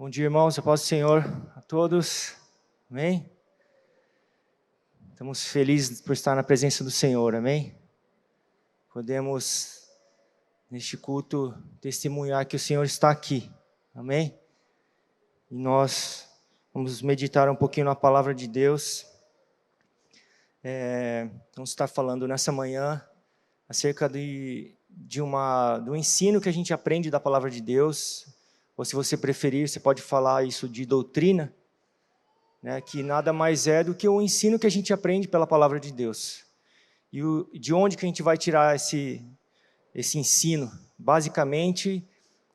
Bom dia, irmãos, a paz do Senhor a todos, amém? Estamos felizes por estar na presença do Senhor, amém? Podemos, neste culto, testemunhar que o Senhor está aqui, amém? E nós vamos meditar um pouquinho na palavra de Deus. Vamos estar falando nessa manhã acerca do ensino que a gente aprende da palavra de Deus. Ou se você preferir, você pode falar isso de doutrina, né, que nada mais é do que o ensino que a gente aprende pela palavra de Deus. E de onde que a gente vai tirar esse ensino? Basicamente,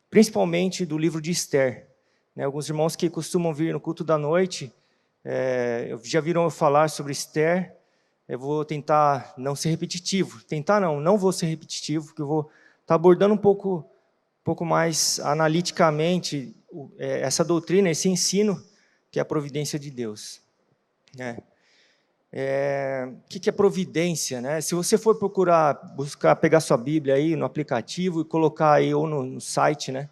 principalmente do livro de Esther. Né, alguns irmãos que costumam vir no culto da noite, já viram eu falar sobre Esther. Eu vou tentar não ser repetitivo. Não vou ser repetitivo, porque eu vou estar abordando um pouco mais analiticamente essa doutrina, esse ensino, que é a providência de Deus. Né? O que é providência? Né? Se você for pegar sua Bíblia aí no aplicativo e colocar aí, ou no site, né?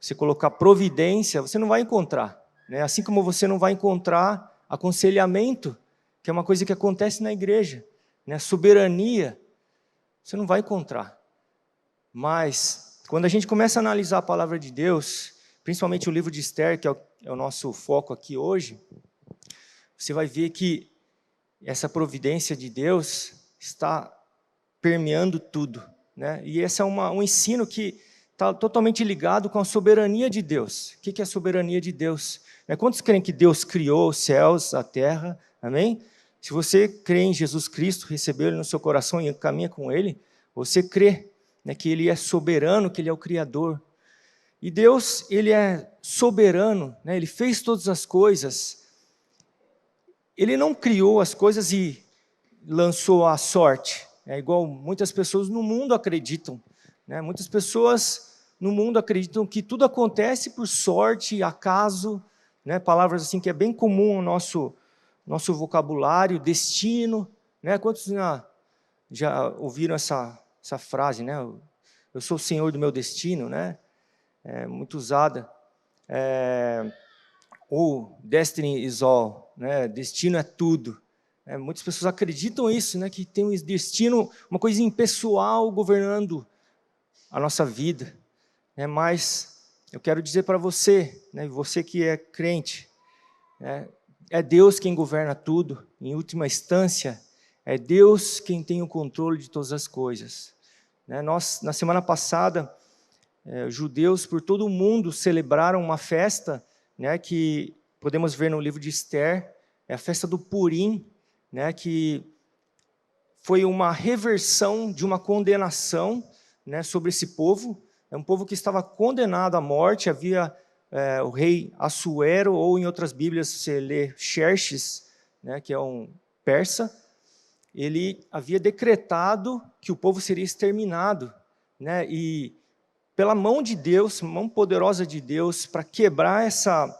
Você colocar providência, você não vai encontrar. Né? Assim como você não vai encontrar aconselhamento, que é uma coisa que acontece na igreja. Né? Soberania, você não vai encontrar. Mas quando a gente começa a analisar a palavra de Deus, principalmente o livro de Esther, que é o nosso foco aqui hoje, você vai ver que essa providência de Deus está permeando tudo. Né? E esse é um ensino que está totalmente ligado com a soberania de Deus. O que é a soberania de Deus? Quantos creem que Deus criou os céus, a terra? Amém? Se você crê em Jesus Cristo, recebeu Ele no seu coração e caminha com Ele, você crê, né, que Ele é soberano, que Ele é o Criador. E Deus, Ele é soberano, né, Ele fez todas as coisas. Ele não criou as coisas e lançou à sorte. É igual muitas pessoas no mundo acreditam. Né? Muitas pessoas no mundo acreditam que tudo acontece por sorte, acaso, né? Palavras assim que é bem comum no nosso vocabulário, destino. Né? Quantos já ouviram essa frase, né? Eu sou o senhor do meu destino, né? Muito usada. Ou destiny is all, né? Destino é tudo. Muitas pessoas acreditam isso, né? Que tem um destino, uma coisa impessoal governando a nossa vida. Mas eu quero dizer para você, né? Você que é crente, é Deus quem governa tudo, em última instância, é Deus quem tem o controle de todas as coisas. Nós, na semana passada, judeus por todo o mundo celebraram uma festa, né, que podemos ver no livro de Esther, é a festa do Purim, né, que foi uma reversão de uma condenação, né, sobre esse povo. É um povo que estava condenado à morte. Havia o rei Assuero, ou em outras Bíblias você lê Xerxes, né, que é um persa. Ele havia decretado que o povo seria exterminado, né, e pela mão de Deus, mão poderosa de Deus, para quebrar essa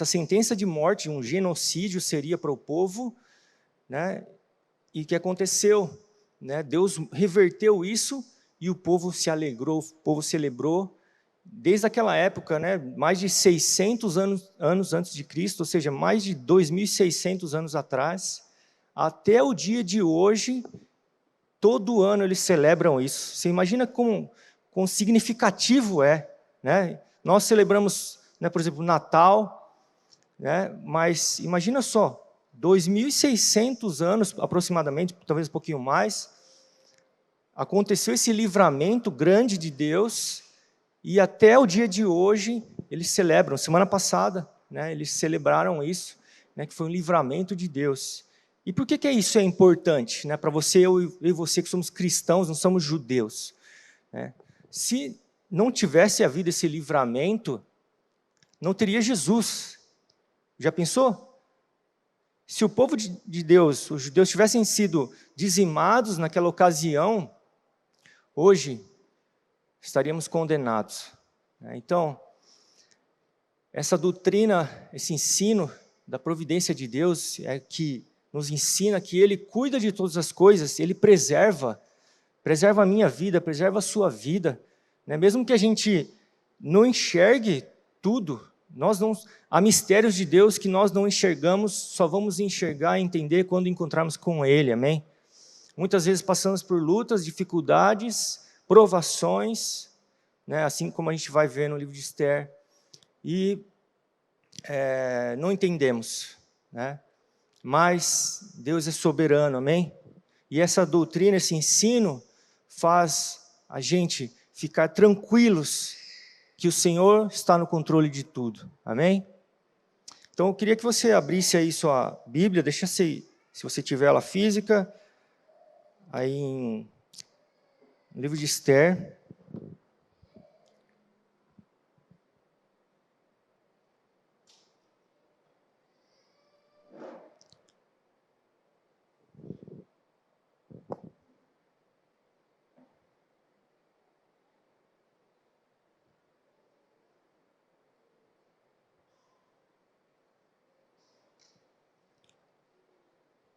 sentença de morte, um genocídio seria para o povo, né? E o que aconteceu? Né? Deus reverteu isso e o povo se alegrou, o povo celebrou. Desde aquela época, né, mais de 600 anos antes de Cristo, ou seja, mais de 2.600 anos atrás, até o dia de hoje, todo ano eles celebram isso. Você imagina quão significativo é. Né? Nós celebramos, né, por exemplo, Natal, né, mas imagina só, 2.600 anos aproximadamente, talvez um pouquinho mais, aconteceu esse livramento grande de Deus, e até o dia de hoje eles celebram. Semana passada, né, eles celebraram isso, né, que foi um livramento de Deus. E por que isso é importante, né, para você, eu e você que somos cristãos, não somos judeus? Né? Se não tivesse havido esse livramento, não teria Jesus. Já pensou? Se o povo de Deus, os judeus, tivessem sido dizimados naquela ocasião, hoje estaríamos condenados. Então, essa doutrina, esse ensino da providência de Deus é que nos ensina que Ele cuida de todas as coisas, Ele preserva a minha vida, preserva a sua vida. Mesmo que a gente não enxergue tudo. Há mistérios de Deus que nós não enxergamos, só vamos enxergar e entender quando encontrarmos com Ele, amém? Muitas vezes passamos por lutas, dificuldades, provações, né, assim como a gente vai ver no livro de Esther, e não entendemos, né? Mas Deus é soberano, amém? E essa doutrina, esse ensino, faz a gente ficar tranquilos que o Senhor está no controle de tudo, amém? Então, eu queria que você abrisse aí sua Bíblia, deixa se você tiver ela física, aí no livro de Esther.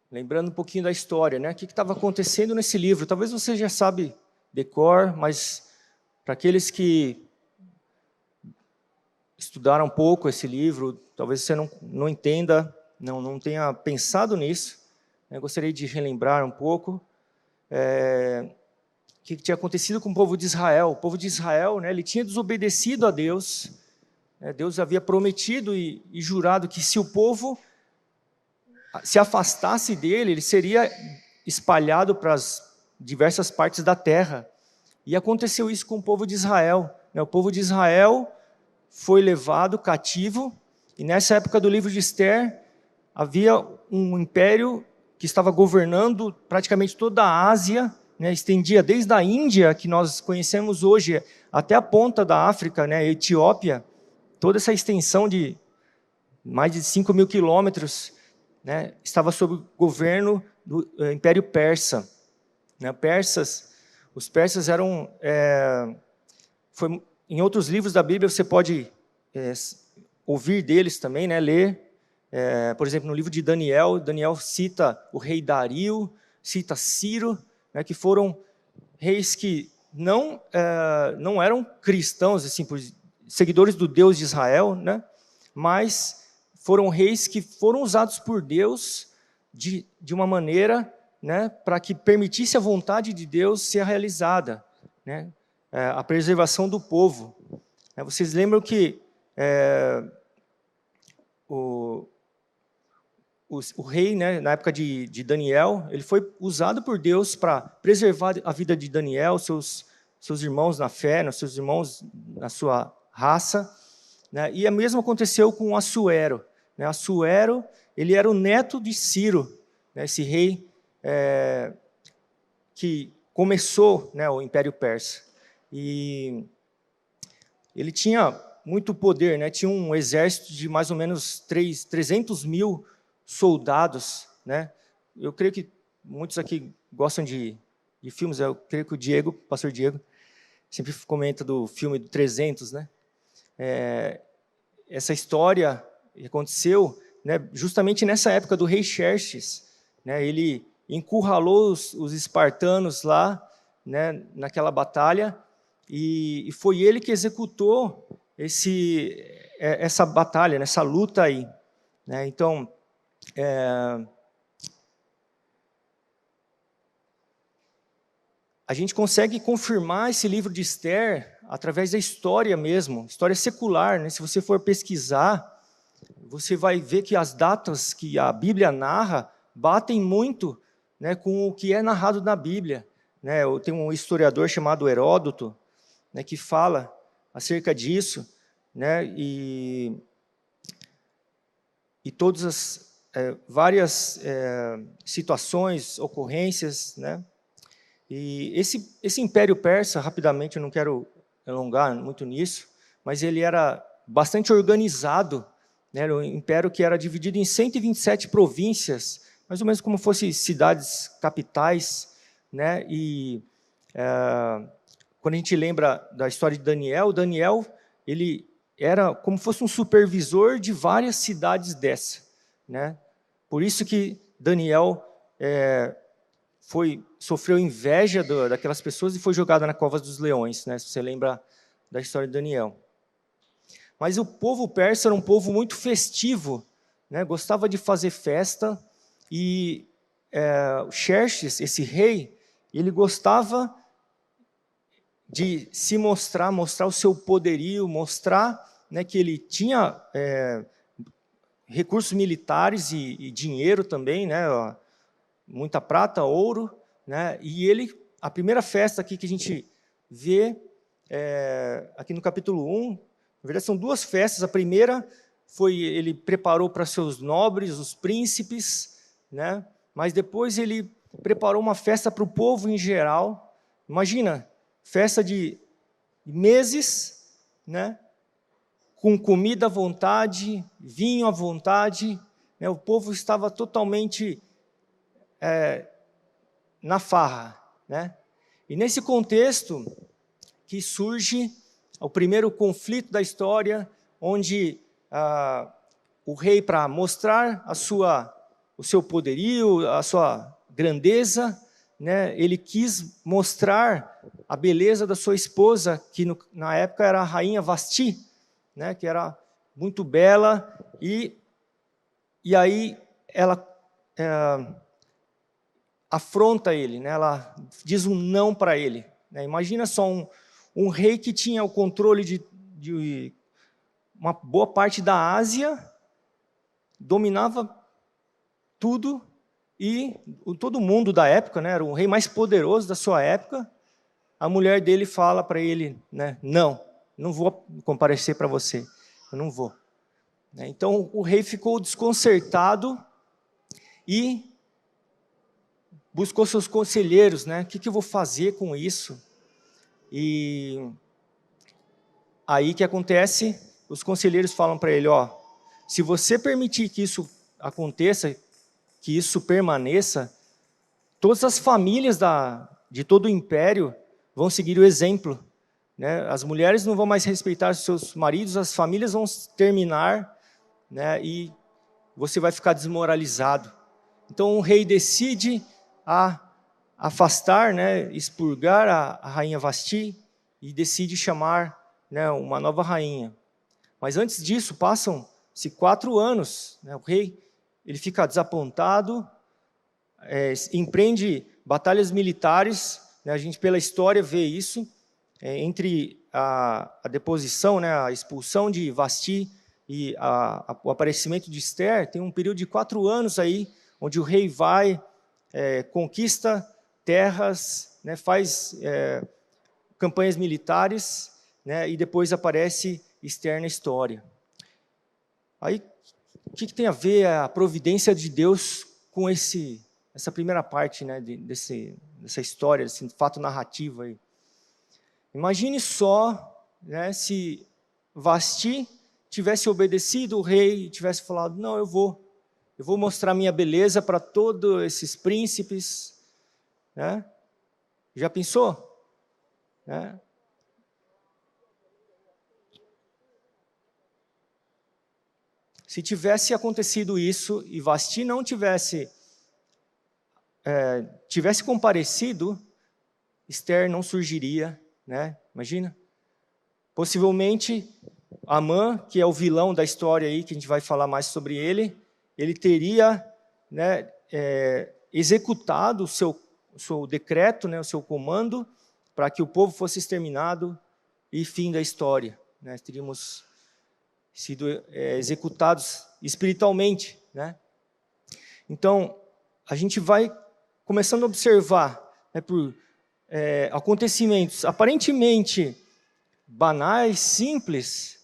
Lembrando um pouquinho da história, né? O que estava acontecendo nesse livro? Talvez você já sabe decor, mas para aqueles que estudaram um pouco esse livro, talvez você não entenda, não tenha pensado nisso. Eu gostaria de relembrar um pouco o que tinha acontecido com o povo de Israel. O povo de Israel, né, ele tinha desobedecido a Deus. Né, Deus havia prometido e jurado que se o povo se afastasse dele, ele seria espalhado para as diversas partes da terra. E aconteceu isso com o povo de Israel. O povo de Israel foi levado cativo, e nessa época do livro de Esther, havia um império que estava governando praticamente toda a Ásia, né, estendia desde a Índia, que nós conhecemos hoje, até a ponta da África, né, Etiópia, toda essa extensão de mais de 5.000 quilômetros, né, estava sob o governo do Império Persa. Né, os persas eram... em outros livros da Bíblia você pode ouvir deles também, né, ler. Por exemplo, no livro de Daniel, Daniel cita o rei Dario, cita Ciro, né, que foram reis que não eram cristãos, assim, seguidores do Deus de Israel, né, mas foram reis que foram usados por Deus de uma maneira, né, para que permitisse a vontade de Deus ser realizada, né, a preservação do povo. Vocês lembram que o rei, né, na época de Daniel, ele foi usado por Deus para preservar a vida de Daniel, seus irmãos na fé, seus irmãos na sua raça, né, e o mesmo aconteceu com Assuero. Né, Assuero, ele era o neto de Ciro, né, esse rei que começou, né, o Império Persa. E ele tinha muito poder, né, tinha um exército de mais ou menos 300 mil soldados, né? Eu creio que muitos aqui gostam de filmes, eu creio que o pastor Diego, sempre comenta do filme do 300, né? Essa história aconteceu, né, justamente nessa época do rei Xerxes, né? Ele encurralou os espartanos lá, né, naquela batalha, e foi ele que executou essa batalha, essa luta aí. Né? Então, a gente consegue confirmar esse livro de Esther através da história mesmo, história secular. Né? Se você for pesquisar, você vai ver que as datas que a Bíblia narra batem muito, né, com o que é narrado na Bíblia. Né? Tem um historiador chamado Heródoto, né, que fala acerca disso, né, e todas as várias situações, ocorrências, né, e esse Império Persa, rapidamente, eu não quero alongar muito nisso, mas ele era bastante organizado, né, era um império que era dividido em 127 províncias, mais ou menos como fossem cidades capitais, né, e quando a gente lembra da história de Daniel, ele era como fosse um supervisor de várias cidades dessa. Né? Por isso que Daniel sofreu inveja daquelas pessoas e foi jogado na cova dos leões, né? Se você lembra da história de Daniel. Mas o povo persa era um povo muito festivo, né? Gostava de fazer festa, e Xerxes, esse rei, ele gostava de se mostrar o seu poderio, mostrar, né, que ele tinha recursos militares e dinheiro também, né, muita prata, ouro, né, e a primeira festa aqui que a gente vê, aqui no capítulo 1, na verdade são duas festas. A primeira foi, ele preparou para seus nobres, os príncipes, né, mas depois ele preparou uma festa para o povo em geral. Imagina, festa de meses, né, com comida à vontade, vinho à vontade, né, o povo estava totalmente na farra, né? E nesse contexto que surge o primeiro conflito da história, onde o rei, para mostrar o seu poderio, a sua grandeza, né, ele quis mostrar a beleza da sua esposa, que na época era a rainha Vasti, né, que era muito bela, e aí ela afronta ele, né, ela diz um não para ele, né. Imagina só um rei que tinha o controle de uma boa parte da Ásia, dominava tudo, e todo mundo da época, né, era o rei mais poderoso da sua época. A mulher dele fala para ele, né, não vou comparecer para você, eu não vou. Então o rei ficou desconcertado e buscou seus conselheiros, né, o que eu vou fazer com isso? E aí que acontece, os conselheiros falam para ele, se você permitir que isso aconteça, que isso permaneça, todas as famílias de todo o império vão seguir o exemplo, né? As mulheres não vão mais respeitar seus maridos, as famílias vão terminar, né? E você vai ficar desmoralizado. Então o rei decide afastar, né, expurgar a rainha Vasti, e decide chamar, né, uma nova rainha. Mas antes disso, passam-se 4 anos, né, o rei ele fica desapontado, empreende batalhas militares, né, a gente pela história vê isso, entre a deposição, né, a expulsão de Vasti e o aparecimento de Ester, tem um período de 4 anos aí, onde o rei vai, conquista terras, né, faz campanhas militares, né, e depois aparece Ester na história. Aí, o que tem a ver a providência de Deus com essa primeira parte, né, dessa história, desse fato narrativo aí? Imagine só, né, se Vasti tivesse obedecido o rei e tivesse falado, não, eu vou mostrar minha beleza para todos esses príncipes, né? Já pensou? Né? Se tivesse acontecido isso e Vasti não tivesse comparecido, Ester não surgiria, né? Imagina. Possivelmente, Amã, que é o vilão da história aí, que a gente vai falar mais sobre ele teria, né, executado o seu decreto, né, o seu comando, para que o povo fosse exterminado e fim da história, né? Teríamos sido executados espiritualmente, né? Então, a gente vai começando a observar, né, por acontecimentos aparentemente banais, simples,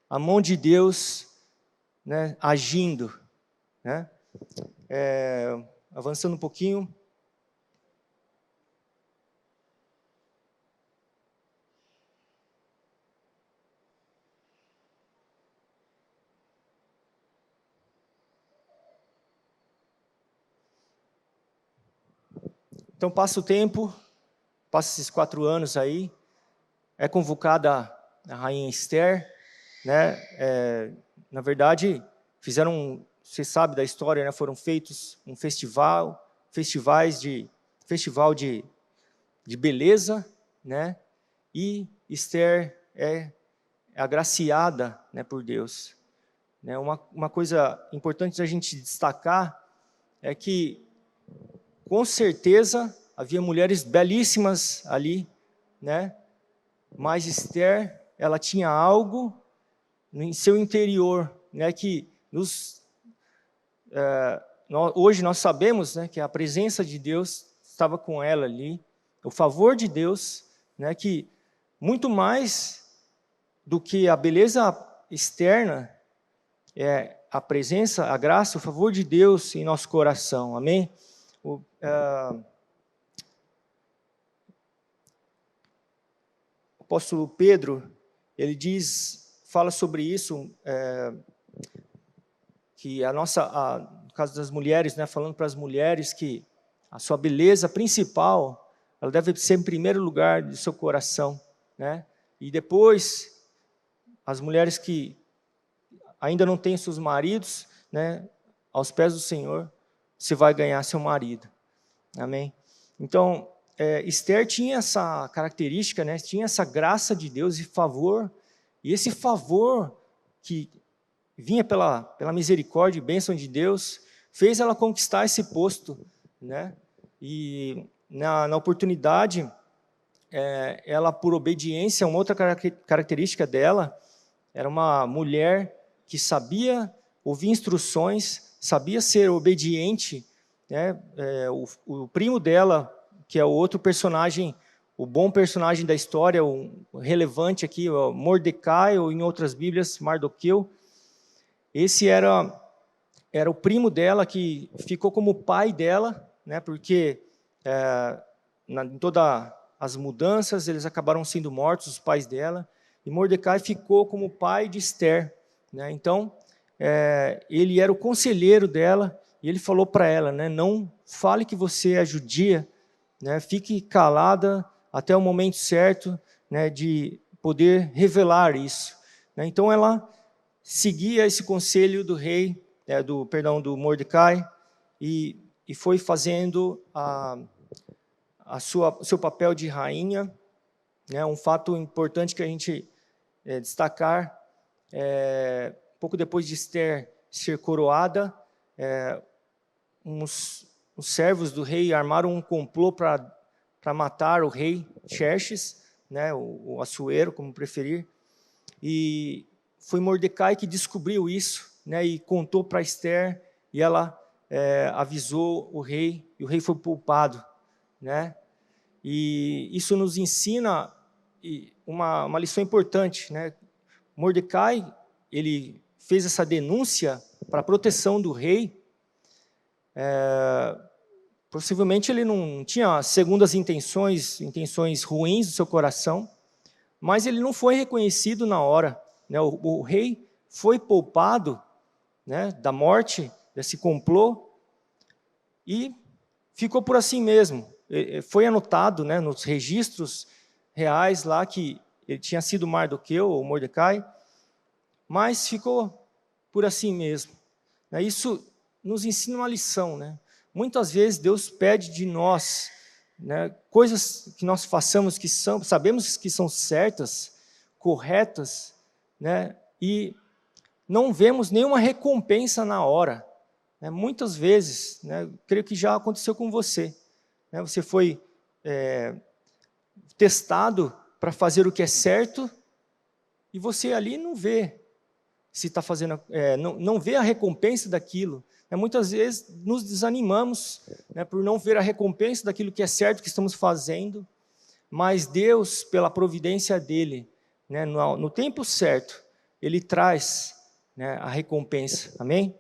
a mão de Deus, né, agindo, né? Avançando um pouquinho. Então passa o tempo, passa esses 4 anos aí, é convocada a rainha Ester, né? Na verdade, você sabe da história, né? Foram feitos um festival de beleza, né? E Ester agraciada, né, por Deus. Né, uma coisa importante a gente destacar é que, com certeza, havia mulheres belíssimas ali, né, mas Esther, ela tinha algo em seu interior, né, que hoje nós sabemos, né, que a presença de Deus estava com ela ali, o favor de Deus, né, que muito mais do que a beleza externa, é a presença, a graça, o favor de Deus em nosso coração, amém? O apóstolo Pedro, ele fala sobre isso, que no caso das mulheres, né, falando para as mulheres que a sua beleza principal, ela deve ser em primeiro lugar do seu coração, né? E depois, as mulheres que ainda não têm seus maridos, né, aos pés do Senhor, você vai ganhar seu marido. Amém? Então, Esther tinha essa característica, né, tinha essa graça de Deus e favor, e esse favor que vinha pela misericórdia e bênção de Deus, fez ela conquistar esse posto, né? E na oportunidade, ela, por obediência, uma outra característica dela, era uma mulher que sabia ouvir instruções, sabia ser obediente, né? O primo dela, que é o outro personagem, o bom personagem da história, o relevante aqui, o Mordecai, ou em outras Bíblias, Mardoqueu, esse era o primo dela, que ficou como pai dela, né? Porque em todas as mudanças, eles acabaram sendo mortos, os pais dela, e Mordecai ficou como pai de Esther, né? Então, ele era o conselheiro dela, e ele falou para ela, né, não fale que você é judia, né, fique calada até o momento certo, né, de poder revelar isso, né? Então, ela seguia esse conselho do rei, do Mordecai, e foi fazendo o seu papel de rainha, né? Um fato importante que a gente destacar, pouco depois de Esther ser coroada, os servos do rei armaram um complô para matar o rei Xerxes, né, o Assuero, como preferir, e foi Mordecai que descobriu isso, né, e contou para Esther, e ela avisou o rei, e o rei foi poupado, né? E isso nos ensina uma lição importante, né? Mordecai, ele fez essa denúncia para a proteção do rei. Possivelmente ele não tinha segundas intenções ruins do seu coração, mas ele não foi reconhecido na hora, né? O rei foi poupado, né, da morte, desse complô, e ficou por assim mesmo. Foi anotado, né, nos registros reais lá que ele tinha sido Mardoqueu ou Mordecai, mas ficou por assim mesmo. Isso nos ensina uma lição, né? Muitas vezes Deus pede de nós, né, coisas que nós façamos que sabemos que são certas, corretas, né, e não vemos nenhuma recompensa na hora, né? Muitas vezes, né, creio que já aconteceu com você, né? Você foi testado para fazer o que é certo e você ali não vê se está fazendo, não vê a recompensa daquilo. Muitas vezes nos desanimamos, né, por não ver a recompensa daquilo que é certo que estamos fazendo, mas Deus, pela providência dEle, né, no tempo certo, Ele traz, né, a recompensa. Amém?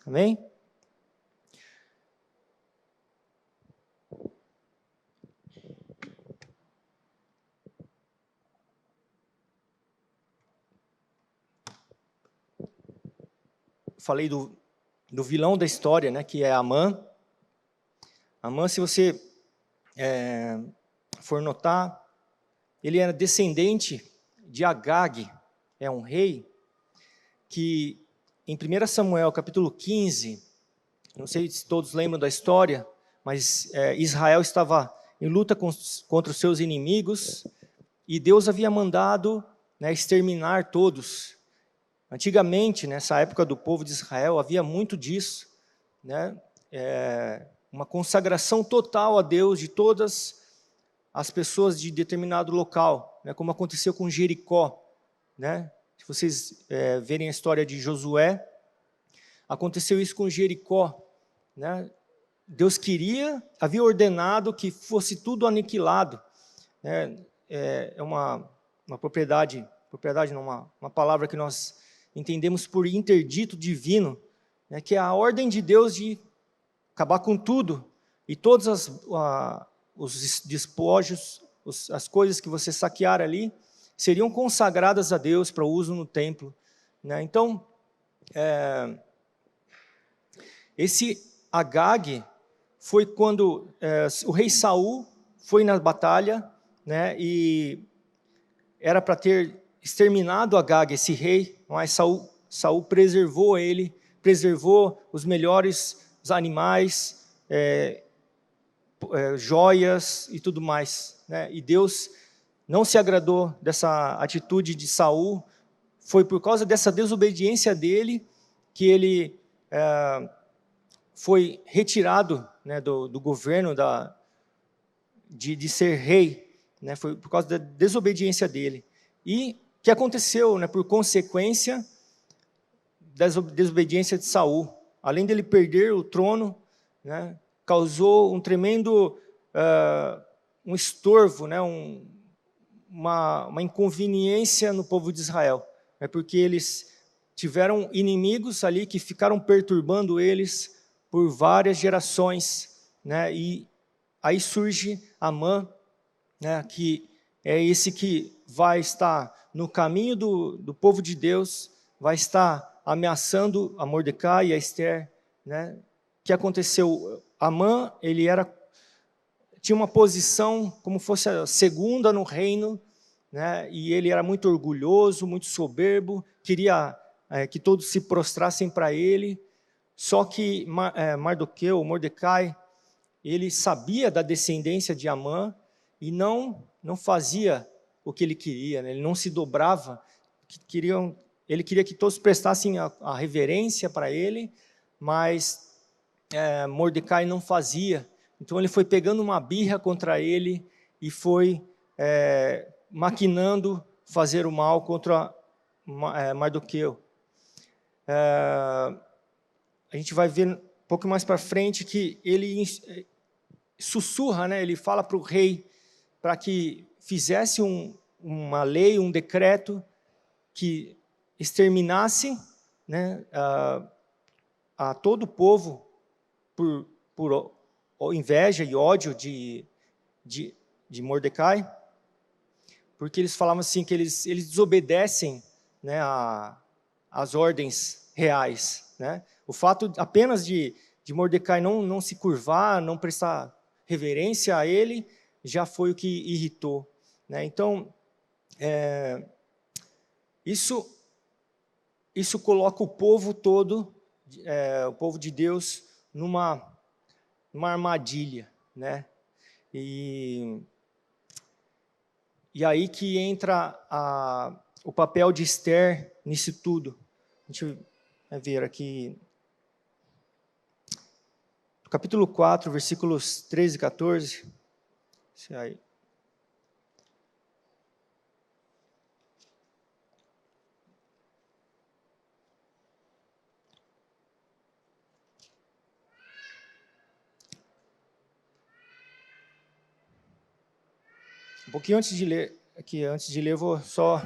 Amém? Falei do vilão da história, né, que é Amã. Amã, se você for notar, ele era descendente de Agag, é um rei que, em 1 Samuel, capítulo 15, não sei se todos lembram da história, mas Israel estava em luta contra os seus inimigos, e Deus havia mandado né, exterminar todos. Antigamente, nessa época do povo de Israel, havia muito disso, né? Uma consagração total a Deus de todas as pessoas de determinado local, né? Como aconteceu com Jericó, né? Se vocês verem a história de Josué, aconteceu isso com Jericó, né? Deus havia ordenado que fosse tudo aniquilado, né? É uma propriedade não, uma palavra que nós entendemos por interdito divino, né? Que é a ordem de Deus de acabar com tudo, e todos os despojos, as coisas que você saquear ali, seriam consagradas a Deus para uso no templo, né? Então, esse Agag foi quando o rei Saul foi na batalha, né, e era para ter exterminado Agag, esse rei, mas Saul preservou ele, preservou os melhores animais, joias e tudo mais, né? E Deus não se agradou dessa atitude de Saul. Foi por causa dessa desobediência dele que ele foi retirado, né, do governo de ser rei, né? Foi por causa da desobediência dele. E o que aconteceu, né, por consequência da desobediência de Saul? Além dele perder o trono, né, causou um tremendo um estorvo, né, uma inconveniência no povo de Israel, né, porque eles tiveram inimigos ali que ficaram perturbando eles por várias gerações, né, e aí surge Amã, né, que é esse que vai estar no caminho do povo de Deus, vai estar ameaçando a Mordecai e a Esther, né? O que aconteceu? Amã, ele tinha uma posição como fosse a segunda no reino, né? E ele era muito orgulhoso, muito soberbo, queria que todos se prostrassem para ele. Só que Mordecai, ele sabia da descendência de Amã e não fazia o que ele queria, né? Ele não se dobrava. Ele queria que todos prestassem a reverência para ele, mas Mordecai não fazia. Então ele foi pegando uma birra contra ele e foi maquinando fazer o mal contra Mardoqueu. A gente vai ver um pouco mais para frente que ele sussurra, né? Ele fala para o rei para que fizesse uma lei, um decreto que exterminasse, né, a todo o povo por inveja e ódio de Mordecai, porque eles falavam assim que eles desobedecem, né, as ordens reais, né? O fato apenas de Mordecai não se curvar, não prestar reverência a ele, já foi o que irritou, né? Então, isso coloca o povo todo, o povo de Deus, numa armadilha, né? E aí que entra o papel de Esther nisso tudo. A gente vai ver aqui, no capítulo 4, versículos 13 e 14. Isso aí. Um pouquinho antes de ler, eu vou só...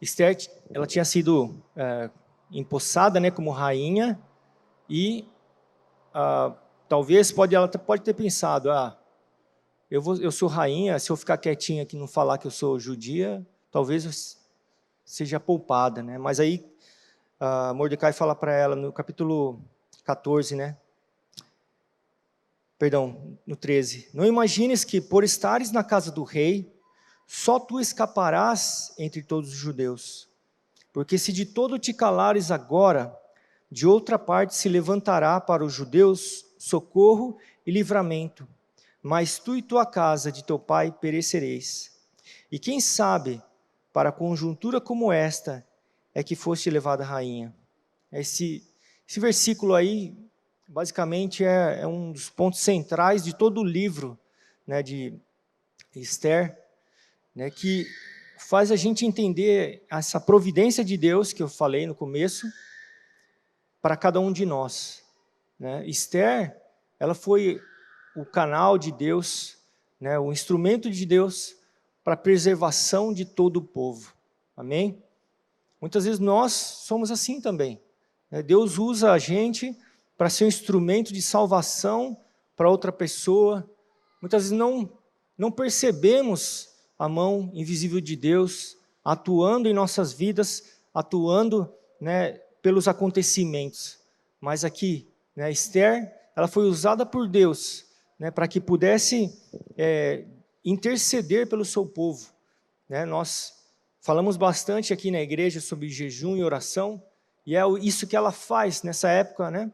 Esther, ela tinha sido empossada, né, como rainha, e talvez ela pode ter pensado, eu sou rainha, se eu ficar quietinha aqui e não falar que eu sou judia, talvez eu seja poupada, né? Mas aí Mordecai fala para ela no capítulo 14, né? Perdão, no 13. Não imagines que por estares na casa do rei, só tu escaparás entre todos os judeus. Porque se de todo te calares agora, de outra parte se levantará para os judeus socorro e livramento, mas tu e tua casa de teu pai perecereis. E quem sabe, para conjuntura como esta, é que foste levada rainha. Esse versículo aí, basicamente, é um dos pontos centrais de todo o livro, né, de Esther, né, que faz a gente entender essa providência de Deus, que eu falei no começo, para cada um de nós. Né? Esther, ela foi o canal de Deus, né, o instrumento de Deus para a preservação de todo o povo. Amém? Muitas vezes nós somos assim também. Né? Deus usa a gente para ser um instrumento de salvação para outra pessoa. Muitas vezes não percebemos a mão invisível de Deus atuando em nossas vidas, atuando, né, pelos acontecimentos. Mas aqui, né, Esther, ela foi usada por Deus, né, para que pudesse interceder pelo seu povo. Né? Nós falamos bastante aqui na igreja sobre jejum e oração, e é isso que ela faz nessa época. Né?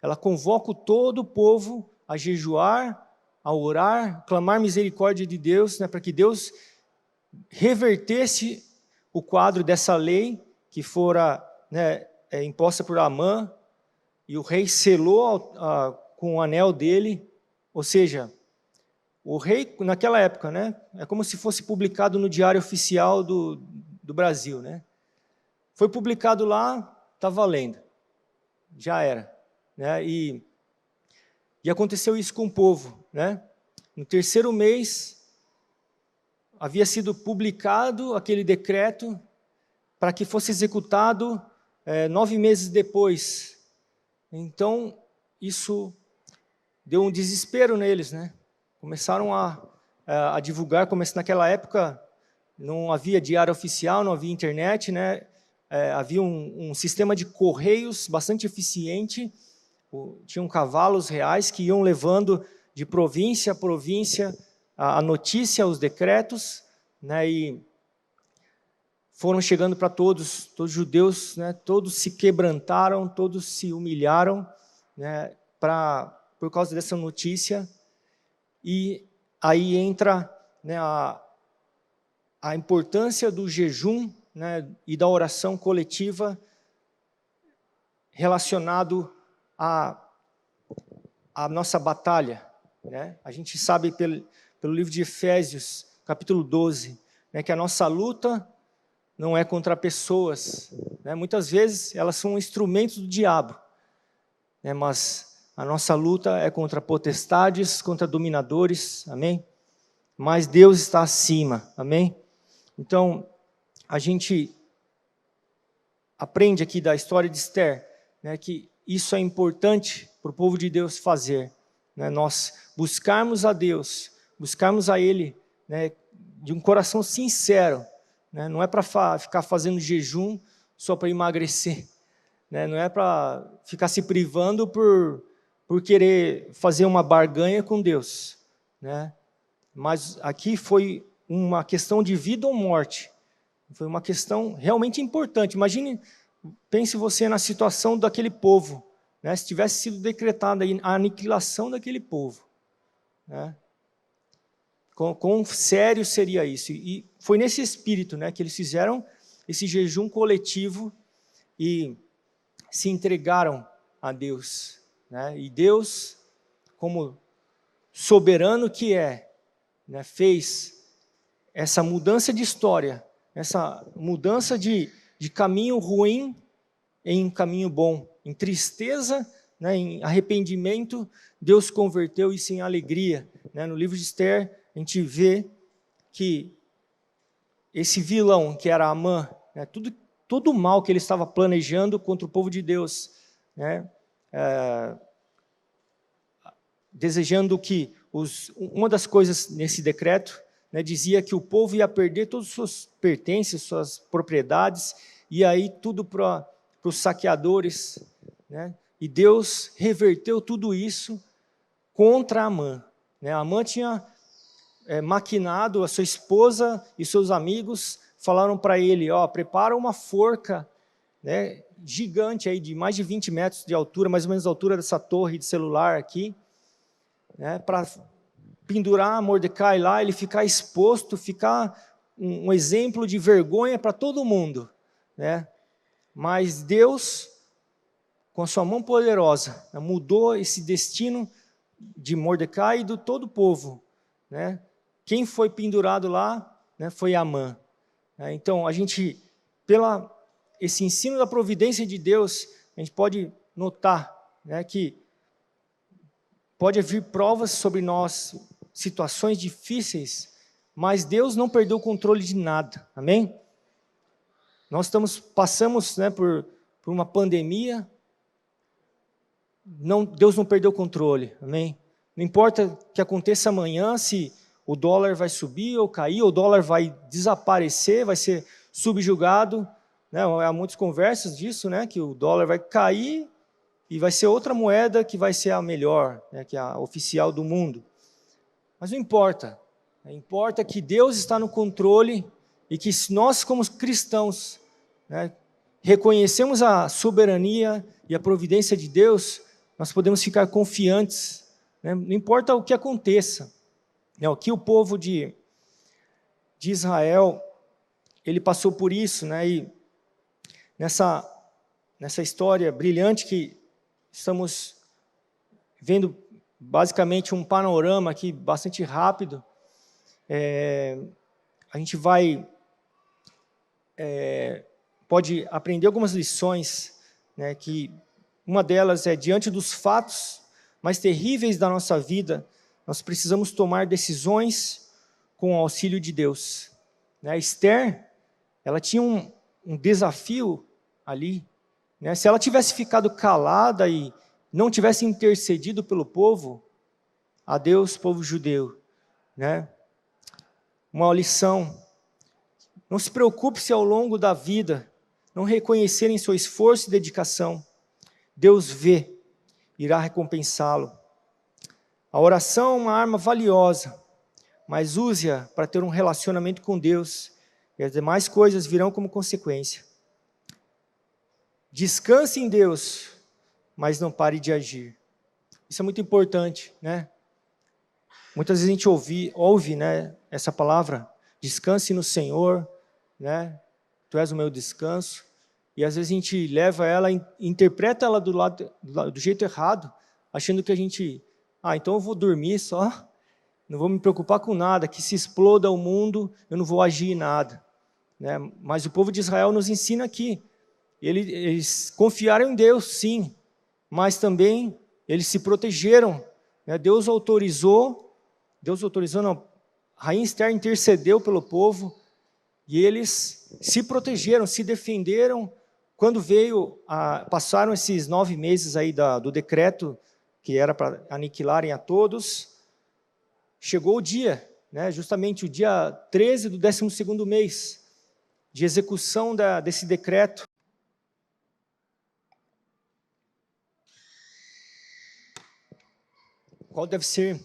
Ela convoca todo o povo a jejuar, a orar, clamar misericórdia de Deus, né, para que Deus revertesse o quadro dessa lei que fora, né, imposta por Amã, e o rei selou com o anel dele. Ou seja, o rei, naquela época, né, é como se fosse publicado no Diário Oficial do Brasil. Né? Foi publicado lá, está valendo, já era. Né? E aconteceu isso com o povo. Né? No terceiro mês, havia sido publicado aquele decreto para que fosse executado 9 meses depois. Então, isso deu um desespero neles. Né? Começaram a divulgar, naquela época não havia diário oficial, não havia internet, né? Havia um sistema de correios bastante eficiente, tinham cavalos reais que iam levando de província a província a notícia, os decretos, né, e foram chegando para todos os judeus, né, todos se quebrantaram, todos se humilharam, né, por causa dessa notícia. E aí entra, né, a importância do jejum, né, e da oração coletiva relacionado à nossa batalha. Né? A gente sabe pelo livro de Efésios, capítulo 12, né, que a nossa luta não é contra pessoas. Né? Muitas vezes elas são instrumentos do diabo, né? Mas a nossa luta é contra potestades, contra dominadores, amém? Mas Deus está acima, amém? Então, a gente aprende aqui da história de Esther, né, que isso é importante para o povo de Deus fazer. Né? Nós buscarmos a Deus, buscarmos a Ele, né, de um coração sincero. Né? Não é para ficar fazendo jejum só para emagrecer. Né? Não é para ficar se privando por querer fazer uma barganha com Deus. Né? Mas aqui foi uma questão de vida ou morte. Foi uma questão realmente importante. Imagine, pense você na situação daquele povo, né? Se tivesse sido decretada a aniquilação daquele povo. Né? Quão sério seria isso? E foi nesse espírito, né, que eles fizeram esse jejum coletivo e se entregaram a Deus. Né? E Deus, como soberano que é, né, fez essa mudança de história, essa mudança de caminho ruim em caminho bom, em tristeza, né, em arrependimento, Deus converteu isso em alegria. Né? No livro de Esther, a gente vê que esse vilão, que era Amã, né, todo o mal que ele estava planejando contra o povo de Deus, né, desejando que uma das coisas nesse decreto, né, dizia que o povo ia perder todos os seus pertences, suas propriedades, e aí tudo para os saqueadores. Né? E Deus reverteu tudo isso contra Amã. Né? Amã tinha maquinado, a sua esposa e seus amigos falaram para ele, prepara uma forca, né, gigante, aí, de mais de 20 metros de altura, mais ou menos a altura dessa torre de celular aqui, né, para pendurar Mordecai lá, ele ficar exposto, ficar um exemplo de vergonha para todo mundo, né? Mas Deus, com a sua mão poderosa, mudou esse destino de Mordecai e de todo o povo, né? Quem foi pendurado lá, né, foi Amã. Então, a gente, esse ensino da providência de Deus, a gente pode notar, né, que pode vir provas sobre nós, situações difíceis, mas Deus não perdeu o controle de nada, amém? Nós passamos, né, por uma pandemia, Deus não perdeu o controle, amém? Não importa o que aconteça amanhã, se o dólar vai subir ou cair, o dólar vai desaparecer, vai ser subjugado, né? Há muitas conversas disso, né, que o dólar vai cair e vai ser outra moeda que vai ser a melhor, né, que é a oficial do mundo. Mas não importa, importa que Deus está no controle e que nós, como cristãos, né, reconhecemos a soberania e a providência de Deus, nós podemos ficar confiantes, né, não importa o que aconteça. O que o povo de Israel, ele passou por isso, né, e nessa história brilhante que estamos vendo basicamente um panorama aqui bastante rápido, a gente pode aprender algumas lições, né, que uma delas é, diante dos fatos mais terríveis da nossa vida, nós precisamos tomar decisões com o auxílio de Deus. Esther, ela tinha um desafio ali, né? Se ela tivesse ficado calada e não tivesse intercedido pelo povo, a Deus, povo judeu, né? Uma lição: não se preocupe se ao longo da vida não reconhecerem seu esforço e dedicação. Deus vê, irá recompensá-lo. A oração é uma arma valiosa, mas use-a para ter um relacionamento com Deus, e as demais coisas virão como consequência. Descanse em Deus, mas não pare de agir. Isso é muito importante, né? Muitas vezes a gente ouve, né, essa palavra, descanse no Senhor, né? Tu és o meu descanso. E às vezes a gente leva ela, interpreta ela do jeito errado, achando que a gente, então eu vou dormir só, não vou me preocupar com nada, que se exploda o mundo, eu não vou agir em nada, né? Mas o povo de Israel nos ensina aqui, eles confiaram em Deus, sim, mas também eles se protegeram, né? Deus autorizou não, a rainha Esther intercedeu pelo povo, e eles se protegeram, se defenderam. Quando passaram esses 9 meses aí do decreto, que era para aniquilarem a todos, chegou o dia, né, justamente o dia 13 do 12º mês, de execução desse decreto. Qual deve ser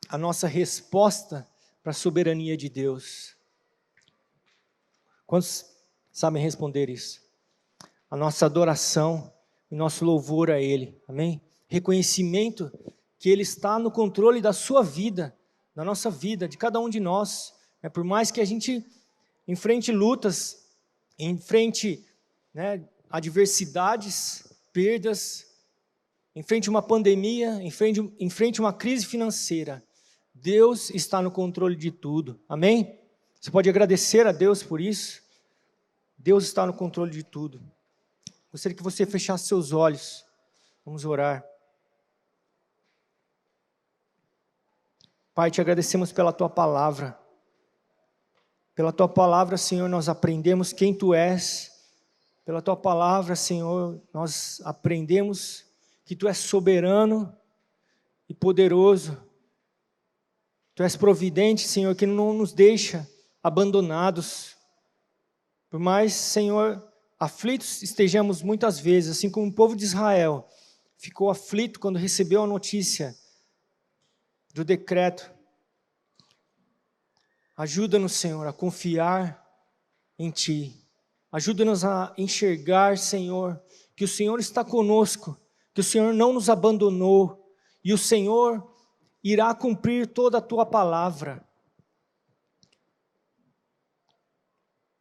a nossa resposta para a soberania de Deus? Quantos sabem responder isso? A nossa adoração, o nosso louvor a Ele, amém? Reconhecimento que Ele está no controle da sua vida, da nossa vida, de cada um de nós. Por mais que a gente enfrente lutas, enfrente, né, adversidades, perdas, enfrente uma pandemia, enfrente uma crise financeira, Deus está no controle de tudo, amém? Você pode agradecer a Deus por isso. Deus está no controle de tudo. Gostaria que você fechasse seus olhos. Vamos orar. Pai, te agradecemos pela Tua palavra. Pela Tua palavra, Senhor, nós aprendemos quem Tu és. Pela Tua palavra, Senhor, nós aprendemos que Tu és soberano e poderoso. Tu és providente, Senhor, que não nos deixa abandonados. Por mais, Senhor, aflitos estejamos muitas vezes, assim como o povo de Israel ficou aflito quando recebeu a notícia do decreto. Ajuda-nos, Senhor, a confiar em Ti. Ajuda-nos a enxergar, Senhor, que o Senhor está conosco, que o Senhor não nos abandonou, e o Senhor irá cumprir toda a Tua palavra.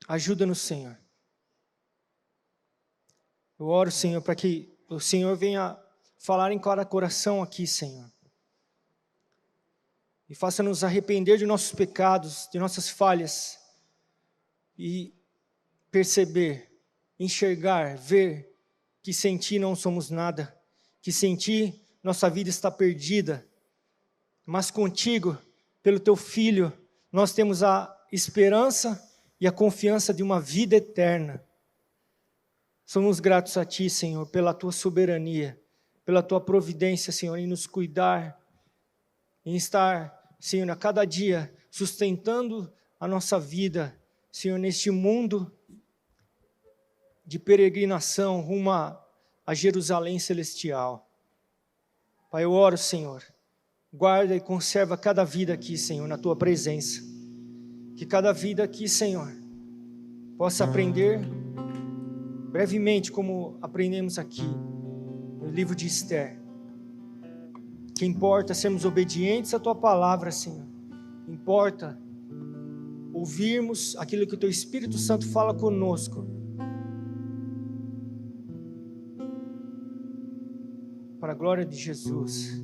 Ajuda-nos, Senhor. Eu oro, Senhor, para que o Senhor venha falar em cada coração aqui, Senhor. E faça-nos arrepender de nossos pecados, de nossas falhas. E perceber, enxergar, ver que sem Ti não somos nada. Que sem Ti nossa vida está perdida. Mas contigo, pelo Teu Filho, nós temos a esperança e a confiança de uma vida eterna. Somos gratos a Ti, Senhor, pela Tua soberania, pela Tua providência, Senhor, em nos cuidar, em estar, Senhor, a cada dia sustentando a nossa vida, Senhor, neste mundo de peregrinação rumo a Jerusalém celestial. Pai, eu oro, Senhor, guarda e conserva cada vida aqui, Senhor, na Tua presença. Que cada vida aqui, Senhor, possa aprender brevemente, como aprendemos aqui no livro de Esther. Que importa sermos obedientes à Tua palavra, Senhor. Importa ouvirmos aquilo que o Teu Espírito Santo fala conosco. Para a glória de Jesus.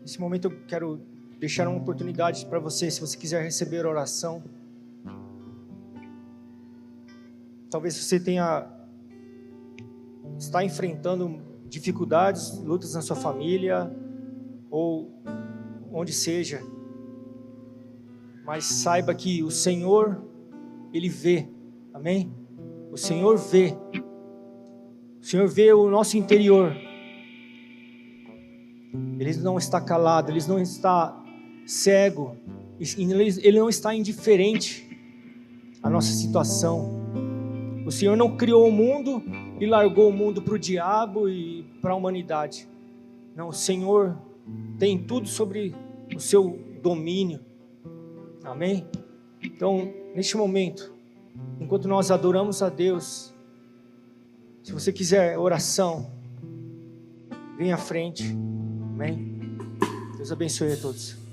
Nesse momento eu quero deixar uma oportunidade para você, se você quiser receber oração. Talvez você está enfrentando dificuldades, lutas na sua família, ou onde seja. Mas saiba que o Senhor, Ele vê, amém? O Senhor vê. O Senhor vê o nosso interior. Ele não está calado, Ele não está cego, Ele não está indiferente à nossa situação. O Senhor não criou o mundo e largou o mundo para o diabo e para a humanidade. Não, o Senhor tem tudo sobre o seu domínio. Amém? Então, neste momento, enquanto nós adoramos a Deus, se você quiser oração, venha à frente. Amém? Deus abençoe a todos.